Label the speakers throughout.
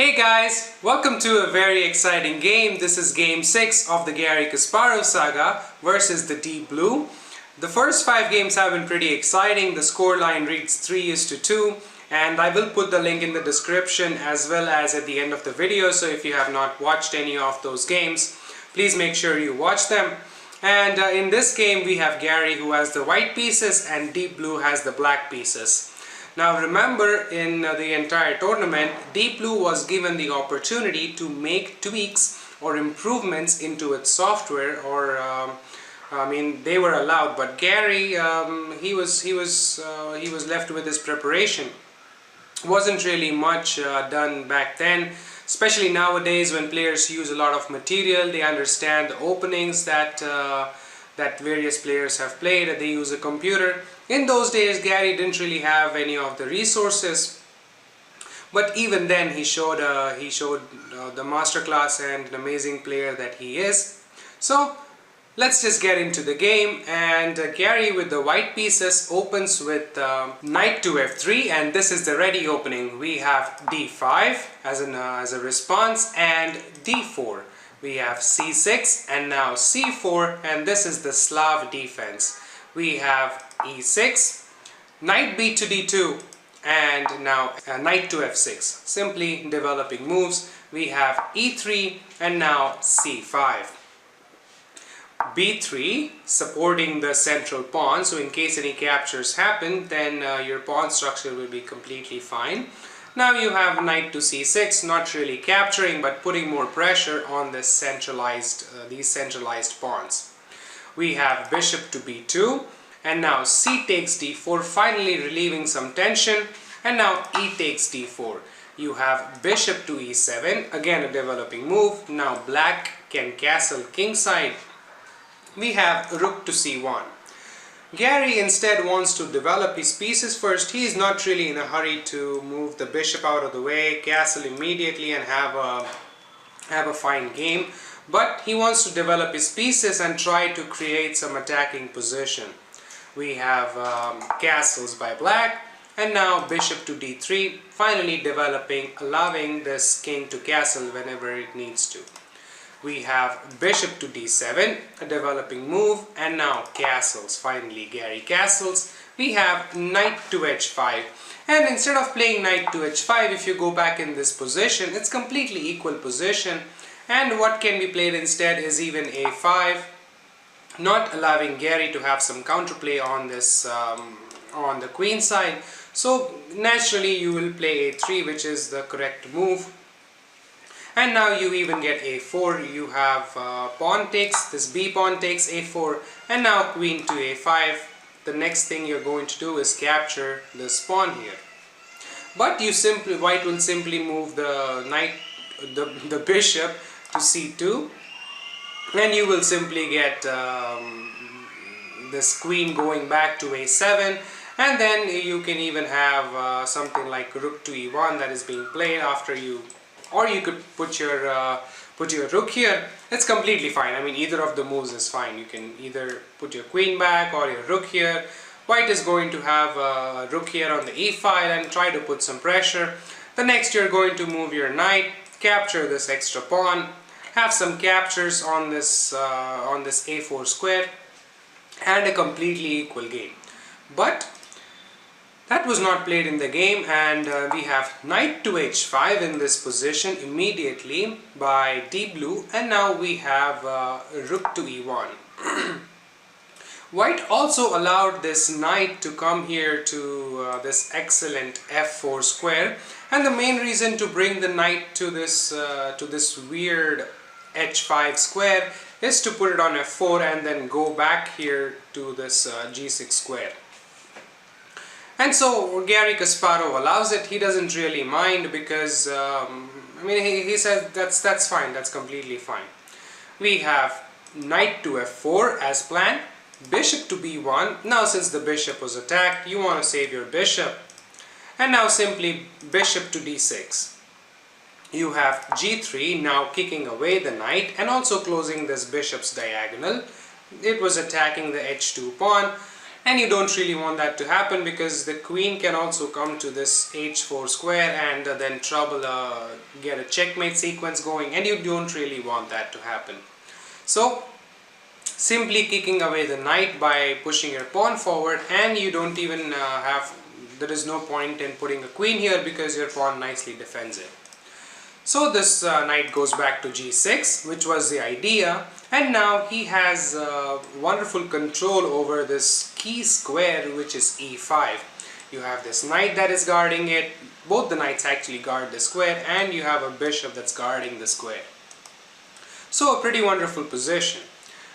Speaker 1: Hey guys, welcome to a very exciting game. This is game 6 of the Garry Kasparov saga versus the Deep Blue. The first 5 games have been pretty exciting. The scoreline reads 3-2, and I will put the link in the description as well as at the end of the video. So if you have not watched any of those games, please make sure you watch them. And in this game we have Garry, who has the white pieces, and Deep Blue has the black pieces. Now remember, in the entire tournament, Deep Blue was given the opportunity to make tweaks or improvements into its software, or they were allowed, but Garry, he was left with his preparation. Wasn't really much done back then, especially nowadays when players use a lot of material. They understand the openings that various players have played, and they use a computer. In those days, Garry didn't really have any of the resources, but even then he showed the masterclass and an amazing player that he is. So let's just get into the game. And Garry, with the white pieces, opens with knight to f3, and this is the ready opening. We have d5 as a response, and d4. We have c6 and now c4, and this is the Slav defense. We have e6, knight b to d2, and now knight to f6. Simply developing moves. We have e3 and now c5. b3, supporting the central pawn, so in case any captures happen, then your pawn structure will be completely fine. Now you have knight to c6, not really capturing but putting more pressure on this these centralized pawns. We have bishop to b2, and now c takes d4, finally relieving some tension, and now e takes d4. You have bishop to e7, again a developing move. Now black can castle kingside. We have rook to c1. Garry instead wants to develop his pieces first. He is not really in a hurry to move the bishop out of the way, castle immediately, and have a fine game. But he wants to develop his pieces and try to create some attacking position. We have castles by black, and now bishop to d3, finally developing, allowing this king to castle whenever it needs to. We have bishop to d7, a developing move, and now castles. Finally, Garry castles. We have knight to h5, and instead of playing knight to h5, if you go back in this position, it's completely equal position. And what can be played instead is even a5, not allowing Garry to have some counterplay on this on the queen side. So naturally, you will play a3, which is the correct move. And now you even get a4, you have pawn takes, this b pawn takes a4, and now queen to a5. The next thing you're going to do is capture this pawn here. But white will simply move the the bishop to c2, and you will simply get this queen going back to a7, and then you can even have something like rook to e1 that is being played after you. Or you could put your rook here. It's completely fine. I mean, either of the moves is fine. You can either put your queen back or your rook here. White is going to have a rook here on the e file and try to put some pressure. The next, you're going to move your knight, capture this extra pawn, have some captures on this a4 square, and a completely equal game. But that was not played in the game, and we have knight to h5 in this position immediately by Deep Blue, and now we have rook to e1. White also allowed this knight to come here to this excellent f4 square, and the main reason to bring the knight to this weird h5 square is to put it on f4 and then go back here to this g6 square. And so Garry Kasparov allows it. He doesn't really mind because he says that's fine, that's completely fine. We have knight to f4 as planned, bishop to b1. Now since the bishop was attacked, you want to save your bishop, and now simply bishop to d6. You have g3, now kicking away the knight and also closing this bishop's diagonal. It was attacking the h2 pawn. And you don't really want that to happen because the queen can also come to this h4 square and then get a checkmate sequence going, and you don't really want that to happen. So simply kicking away the knight by pushing your pawn forward, and you don't even there is no point in putting a queen here because your pawn nicely defends it. So this knight goes back to g6, which was the idea, and now he has wonderful control over this key square, which is e5. You have this knight that is guarding it, both the knights actually guard the square, and you have a bishop that's guarding the square. So a pretty wonderful position.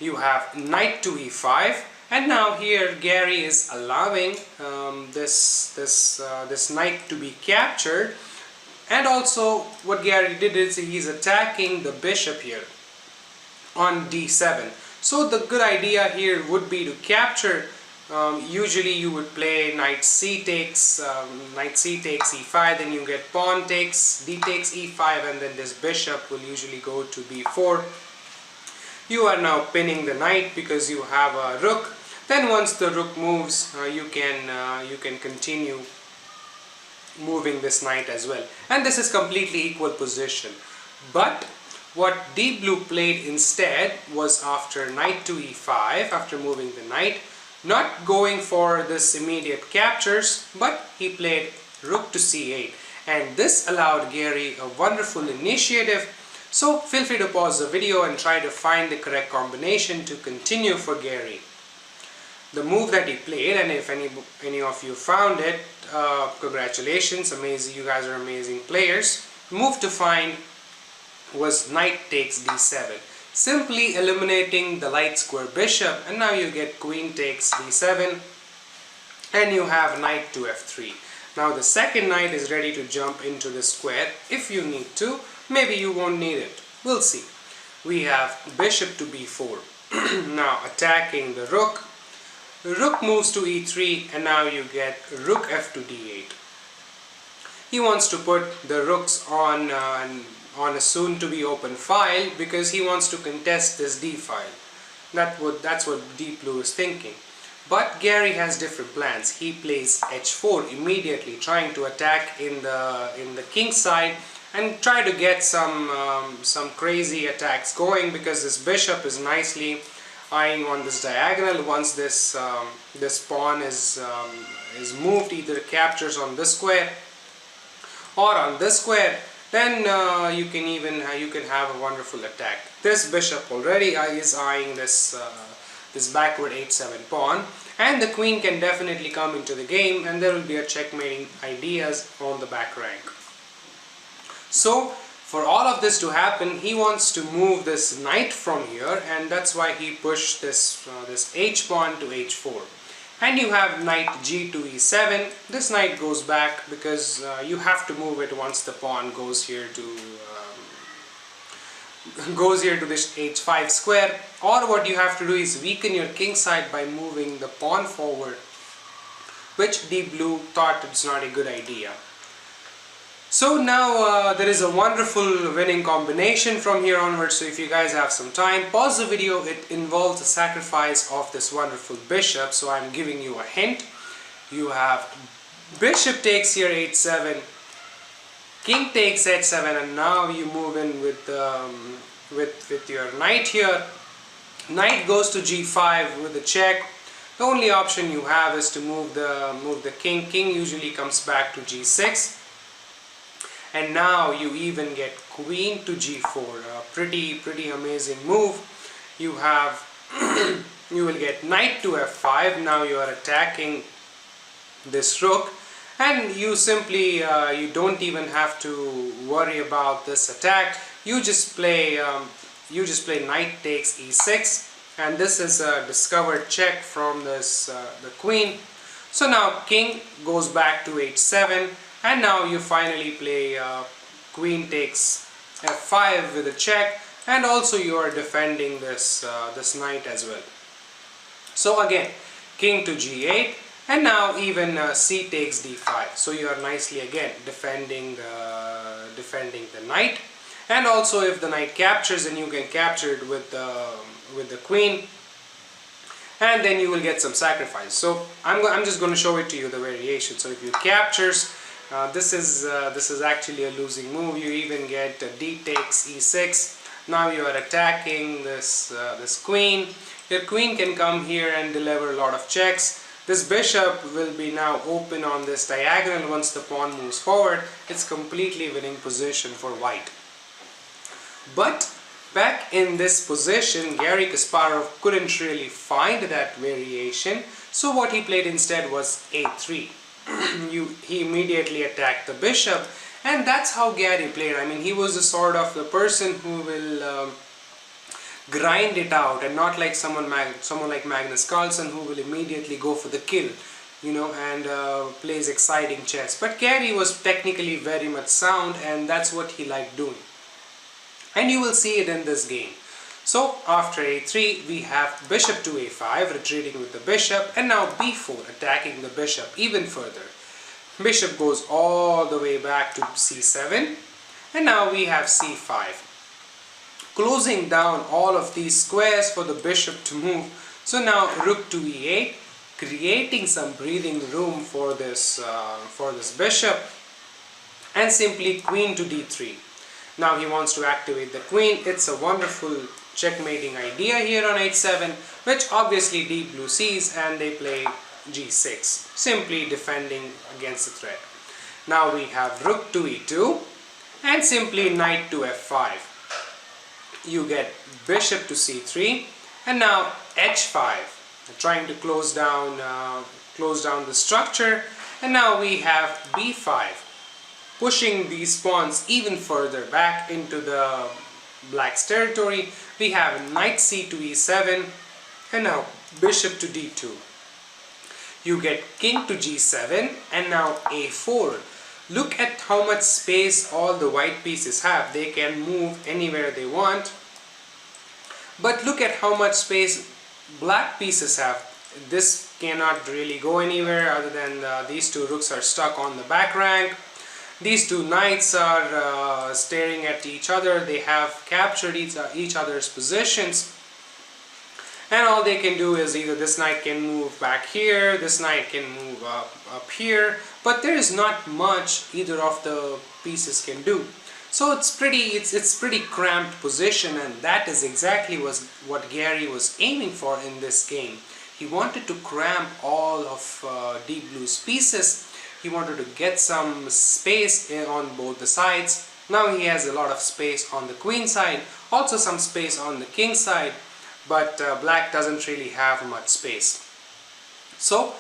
Speaker 1: You have knight to e5, and now here Garry is allowing this knight to be captured. And also what Garry did is he's attacking the bishop here on d7. So the good idea here would be to capture. Usually you would play knight c takes e5, then you get pawn takes, d takes e5, and then this bishop will usually go to b4. You are now pinning the knight because you have a rook. Then once the rook moves, you can continue moving this knight as well, and this is completely equal position. But what Deep Blue played instead was, after knight to e5, after moving the knight, not going for this immediate captures, but he played rook to c8, and this allowed Garry a wonderful initiative. So feel free to pause the video and try to find the correct combination to continue for Garry. The move that he played, and if any of you found it, congratulations, amazing, you guys are amazing players. Move to find was knight takes d7, simply eliminating the light square bishop, and now you get queen takes d7, and you have knight to f3. Now the second knight is ready to jump into the square if you need to. Maybe you won't need it, we'll see. We have bishop to b4, now attacking the rook. Rook moves to e3, and now you get rook f to d8. He wants to put the rooks on a soon to be open file because he wants to contest this d file. That's what Deep Blue is thinking. But Garry has different plans. He plays h4 immediately, trying to attack in the king side and try to get some crazy attacks going, because this bishop is nicely eyeing on this diagonal. Once this pawn is moved, either captures on this square or on this square, then you can have a wonderful attack. This bishop already is eyeing this backward h7 pawn, and the queen can definitely come into the game, and there will be a checkmating ideas on the back rank. So for all of this to happen, he wants to move this knight from here, and that's why he pushed this h pawn to h4. And you have knight g to e7. This knight goes back because you have to move it once the pawn goes here to this h5 square. Or what you have to do is weaken your king side by moving the pawn forward, which Deep Blue thought it's not a good idea. So now there is a wonderful winning combination from here onwards. So if you guys have some time, pause the video. It involves the sacrifice of this wonderful bishop, so I'm giving you a hint. You have bishop takes here h7, king takes h7, and now you move in with your knight here. Knight goes to g5 with a check. The only option you have is to move the king. King usually comes back to g6. And now you even get queen to g4, a pretty amazing move. You have you will get knight to f5. Now you are attacking this rook, and you simply you don't even have to worry about this attack. You just play knight takes e6, and this is a discovered check from this the queen. So now king goes back to h7. And now you finally play queen takes f5 with a check, and also you are defending this knight as well. So again, king to g8, and now even c takes d5. So you are nicely again defending the knight, and also if the knight captures, then you can capture it with the queen. and then you will get some sacrifice. So I'm just going to show it to you, the variation. So if you captures, this is actually a losing move. You even get d takes e6. Now you are attacking this queen. Your queen can come here and deliver a lot of checks. This bishop will be now open on this diagonal once the pawn moves forward. It's completely winning position for white. But back in this position, Garry Kasparov couldn't really find that variation. So what he played instead was a3. He immediately attacked the bishop, and that's how Garry played. I mean, he was the sort of the person who will grind it out, and not like someone like Magnus Carlsen, who will immediately go for the kill, you know, and plays exciting chess. But Garry was technically very much sound, and that's what he liked doing. And you will see it in this game. So after a3, we have bishop to a5, retreating with the bishop, and now b4, attacking the bishop even further. Bishop goes all the way back to c7, and now we have c5. Closing down all of these squares for the bishop to move. So now rook to e8, creating some breathing room for this bishop, and simply queen to d3. Now he wants to activate the queen. It's a wonderful checkmating idea here on h7, which obviously Deep Blue sees, and they play g6, simply defending against the threat. Now we have rook to e2, and simply knight to f5. You get bishop to c3, and now h5, trying to close down the structure. And now we have b5, pushing these pawns even further back into the black's territory. We have knight c to e7, and now bishop to d2. You get king to g7, and now a4. Look at how much space all the white pieces have. They can move anywhere they want. But look at how much space black pieces have. This cannot really go anywhere other than these two rooks are stuck on the back rank. These two knights are staring at each other. They have captured each other's positions. And all they can do is either this knight can move back here, this knight can move up here, but there is not much either of the pieces can do. So it's pretty cramped position, and that is exactly what Garry was aiming for in this game. He wanted to cramp all of Deep Blue's pieces. He wanted to get some space on both the sides. Now he has a lot of space on the queen side, also some space on the king side. But black doesn't really have much space. So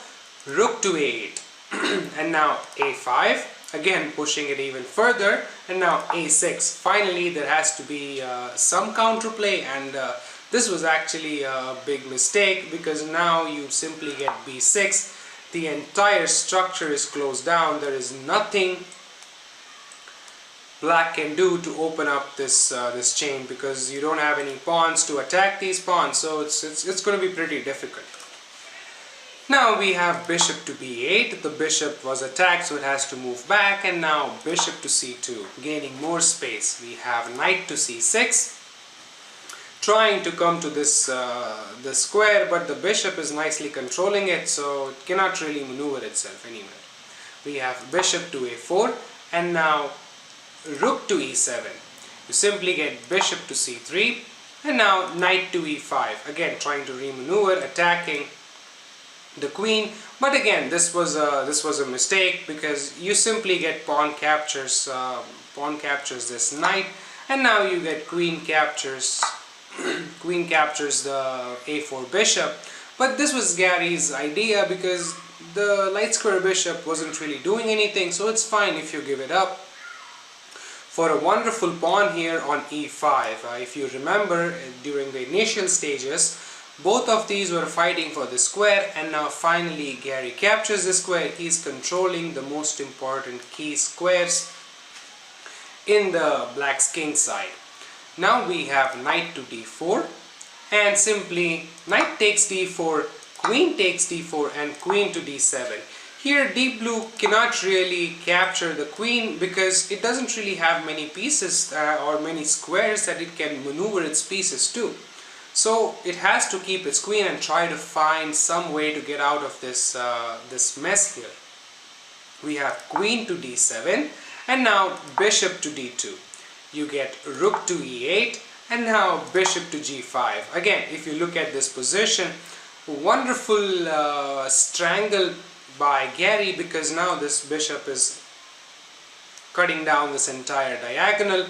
Speaker 1: rook to a8, and now a5, again pushing it even further, and now a6. Finally there has to be some counterplay, and this was actually a big mistake, because now you simply get b6. The entire structure is closed down. There is nothing black can do to open up this chain, because you don't have any pawns to attack these pawns, so it's going to be pretty difficult. Now we have bishop to b8. The bishop was attacked, so it has to move back, and now bishop to c2, gaining more space. We have knight to c6, trying to come to this square, but the bishop is nicely controlling it, so it cannot really maneuver itself anywhere. We have bishop to a4, and now rook to e7. You simply get bishop to c3, and now knight to e5, again trying to remaneuver, attacking the queen. But again, this was a mistake, because you simply get pawn captures this knight, and now you get queen captures the a4 bishop. But this was Garry's idea, because the light square bishop wasn't really doing anything, so it's fine if you give it up. For a wonderful pawn here on e5. If you remember, during the initial stages, both of these were fighting for the square, and now finally Garry captures the square. He's controlling the most important key squares in the black's king side. Now we have knight to d4, and simply knight takes d4, queen takes d4, and queen to d7. Here Deep Blue cannot really capture the queen, because it doesn't really have many pieces or many squares that it can maneuver its pieces to. So it has to keep its queen and try to find some way to get out of this, this mess here. We have queen to d7 and now bishop to d2. You get rook to e8 and now bishop to g5. Again, if you look at this position, wonderful strangle by Garry, because now this bishop is cutting down this entire diagonal.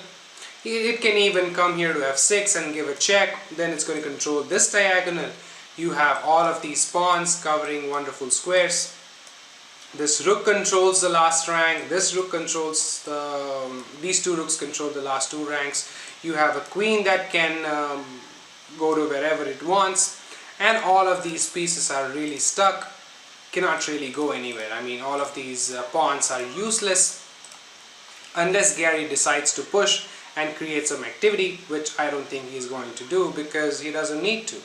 Speaker 1: It can even come here to f6 and give a check, then it's going to control this diagonal. You have all of these pawns covering wonderful squares. This rook controls the last rank, this rook controls these two rooks control the last two ranks. You have a queen that can go to wherever it wants, and all of these pieces are really stuck, cannot really go anywhere. I mean, all of these pawns are useless unless Garry decides to push and create some activity, which I don't think he's going to do because he doesn't need to.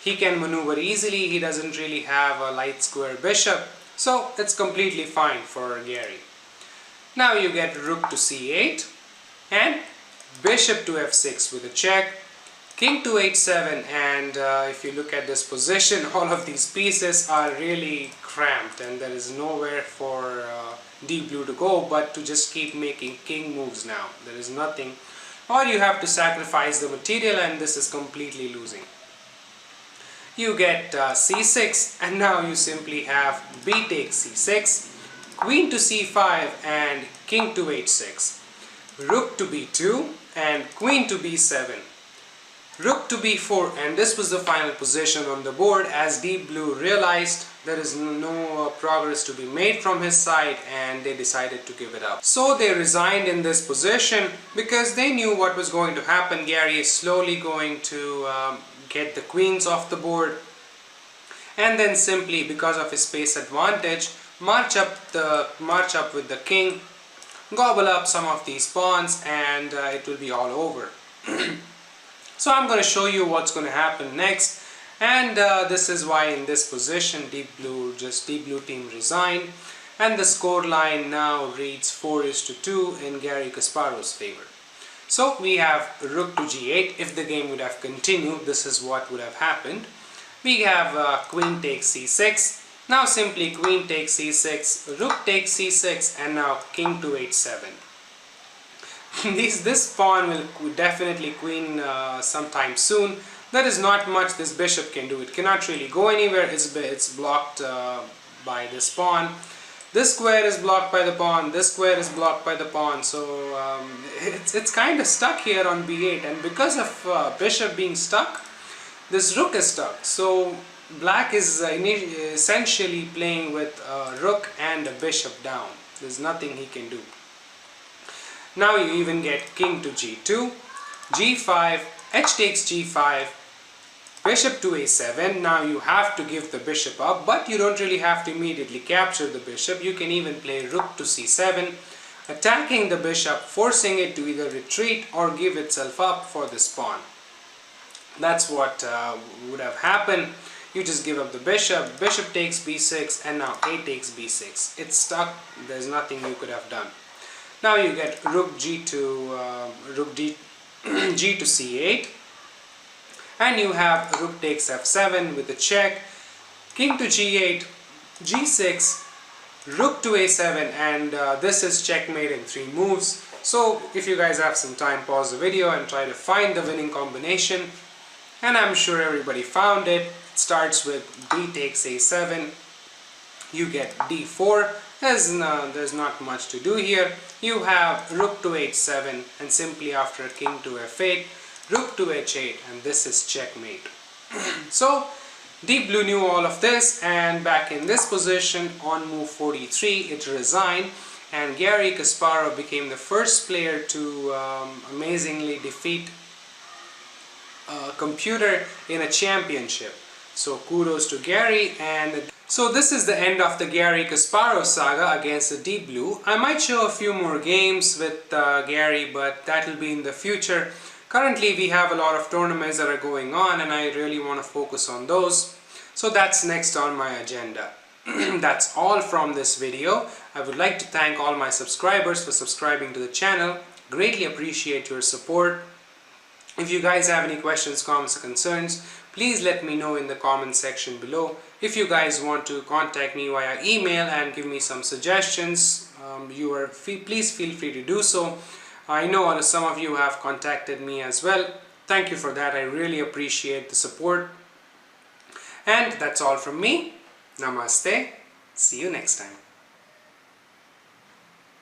Speaker 1: He can maneuver easily, he doesn't really have a light square bishop, so it's completely fine for Garry. Now you get rook to c8 and bishop to f6 with a check, king to h7, and if you look at this position, all of these pieces are really cramped and there is nowhere for Deep Blue to go but to just keep making king moves now. There is nothing, or you have to sacrifice the material, and this is completely losing. You get c6 and now you simply have b takes c6, queen to c5 and king to h6, rook to b2 and queen to b7, rook to b4, and this was the final position on the board as Deep Blue realized there is no progress to be made from his side and they decided to give it up. So they resigned in this position because they knew what was going to happen. Garry is slowly going to get the queens off the board and then simply because of his space advantage march up with the king, gobble up some of these pawns, and it will be all over. So I'm going to show you what's going to happen next, and this is why in this position Deep Blue team resigned, and the score line now reads 4:2 in Garry Kasparov's favor. So we have rook to g8. If the game would have continued, this is what would have happened. We have queen takes c6. Now simply queen takes c6, rook takes c6, and now king to h7. This pawn will definitely queen sometime soon. There is not much this bishop can do. It cannot really go anywhere. It's blocked by this pawn. This square is blocked by the pawn. This square is blocked by the pawn. So it's kind of stuck here on b8. And because of bishop being stuck, this rook is stuck. So black is essentially playing with a rook and a bishop down. There's nothing he can do. Now you even get king to g2, g5, h takes g5, bishop to a7. Now you have to give the bishop up, but you don't really have to immediately capture the bishop. You can even play rook to c7, attacking the bishop, forcing it to either retreat or give itself up for this pawn. That's what would have happened. You just give up the bishop, bishop takes b6, and now a takes b6. It's stuck, there's nothing you could have done. Now you get rook g to c8, and you have rook takes f7 with a check, king to g8, g6, rook to a7, and this is checkmate in 3 moves. So if you guys have some time, pause the video and try to find the winning combination, and I'm sure everybody found it. It starts with b takes a7, you get d4. There's not much to do here. You have rook to h7, and simply after king to f8, rook to h8, and this is checkmate. So Deep Blue knew all of this, and back in this position on move 43 it resigned, and Garry Kasparov became the first player to amazingly defeat a computer in a championship. So kudos to Garry. And so this is the end of the Garry Kasparov saga against the Deep Blue. I might show a few more games with Garry, but that will be in the future. Currently we have a lot of tournaments that are going on and I really want to focus on those. So that's next on my agenda. That's all from this video. I would like to thank all my subscribers for subscribing to the channel. Greatly appreciate your support. If you guys have any questions, comments or concerns, please let me know in the comment section below. If you guys want to contact me via email and give me some suggestions, please feel free to do so. I know some of you have contacted me as well. Thank you for that. I really appreciate the support. And that's all from me. Namaste. See you next time.